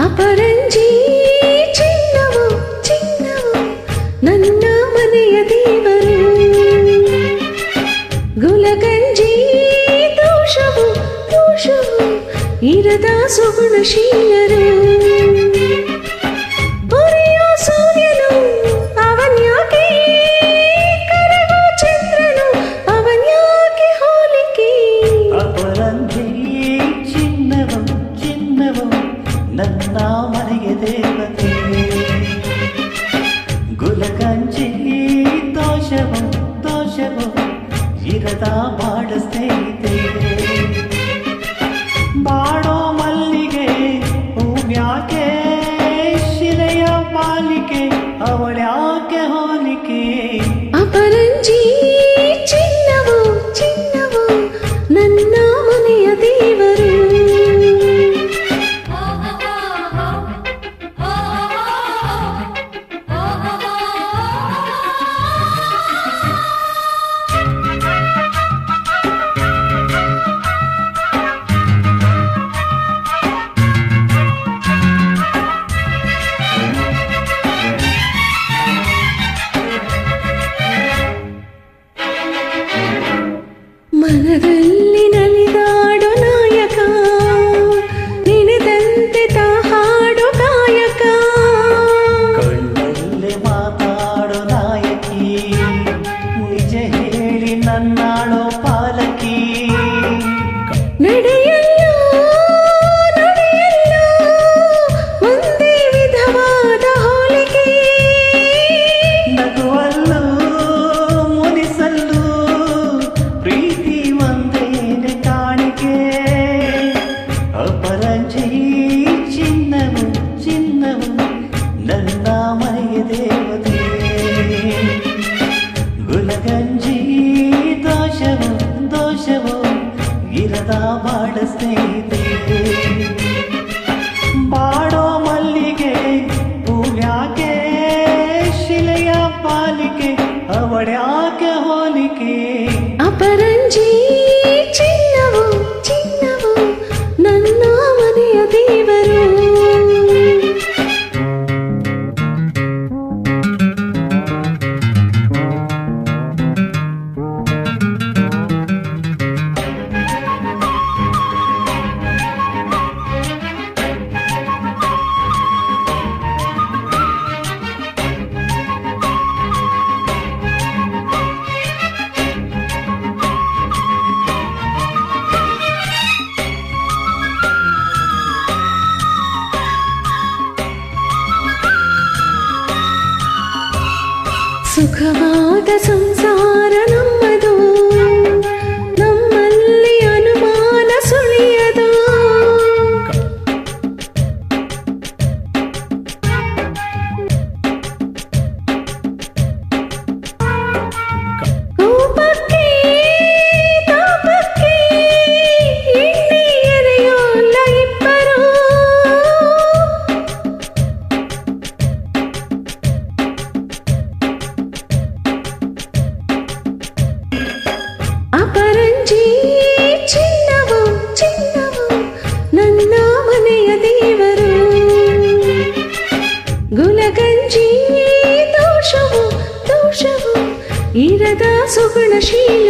ಅಪರಂಜಿ ಚಿನ್ನವು ಚಿನ್ನವು ನನ್ನ ಮನೆಯ ದೇವರು, ಗುಲಗಂಜಿ ದೋಷವು ದೋಷವು ಇರದ ಸುಗುಣಶೀಲರು, ಬರೆಯೋ ಸೂರ್ಯನು ಅವನ್ಯಾಕೆ, ಕರಗೋ ಚಂದ್ರನು ಅವನ್ಯಾಕೆ ಹೋಲಿಕೆ. ಅಪರಂಜಿ ಚಿನ್ನವು ಚಿನ್ನವು ನನ್ನ ಮನೆಗೆ ದೇವತೆ, ಗುಲಗಂಜಿ ದೋಷವು ದೋಷವು ಇರದ ಬಾಡ ಸ್ನೇಹಿತೆ, ಬಾಡೋ ಮಲ್ಲಿಗೆ ಹೂವ್ಯಾಕೆ ಶಿಲೆಯ ಪಾಲಿಕೆ ಅವಳ್ಯಾಕೆ ಹೋಲಿಕೆ. ಅಪರಂಜಿ ಚಿನ್ನವು ಚಿನ್ನವು ನನ್ನ ಮನೆಯ ದೇವರು. ಮನದಲ್ಲಿ ನಲಿದಾಡೋ ನಾಯಕ, ನೆನೆದಂತೆ ತಾ ಹಾಡೋ ಕಾಯಕ, ಕಣ್ಣಲ್ಲಿ ಮಾತಾಡೋ ನಾಯಕಿ, ನಿಜ ಹೇಳಿ ನನ್ನಾಡೋ ಪಾಲಕಿ. ನಡೆಯಲ್ಲೋ ನಡೆಯಲ್ಲೋ ಒಂದೇ ವಿಧವಾದ ಹೋಲಿಕೆ, ನಗುವಲ್ಲೂ ಮುನಿಸಲ್ಲೂ ಪ್ರೀತಿ ಒಂದೇನೆ ಕಾಣಿಕೆ. ಅಪರಂಜಿ ಚಿನ್ನವು ಚಿನ್ನವು ನನ್ನ ಮನೆಯ ದೇವತೆ, ಗುಲಗಂಜಿ ದೋಷವು ದೋಷವು ಇರದ ಬಾಡ ಸ್ನೇಹಿತೆ, ಬಾಡೋ ಮಲ್ಲಿಗೆ ಹೂವ್ಯಾಕೆ ಶಿಲೆಯ ಪಾಲಿಕೆ ಅವಳ್ಯಾಕೆ ಹೋಲಿಕೆ. ಅಪರಂಜಿ ಚಿನ್ನವು ಚಿನ್ನವು ನನ್ನ ಮನೆಯ ದೇವರು. ಸುಖವಾದ ಸಂಸಾರ ನಮ್ಮದು, ನಮ್ಮಲ್ಲಿ ಅನುಮಾನ ಸುಳಿಯದು. ಕೋಪಕ್ಕೆ ತಾಪಕ್ಕೆ ಎಣ್ಣೆ ಎರೆಯೋಲ್ಲ ಇಬ್ಬರು, ಅಪರಂಜಿ ಚಿನ್ನವು ಚಿನ್ನವು ನನ್ನ ಮನೆಯ ದೇವರು, ಗುಲಗಂಜಿ ದೋಷವು ದೋಷವು ಇರದ ಸುಗುಣಶೀಲ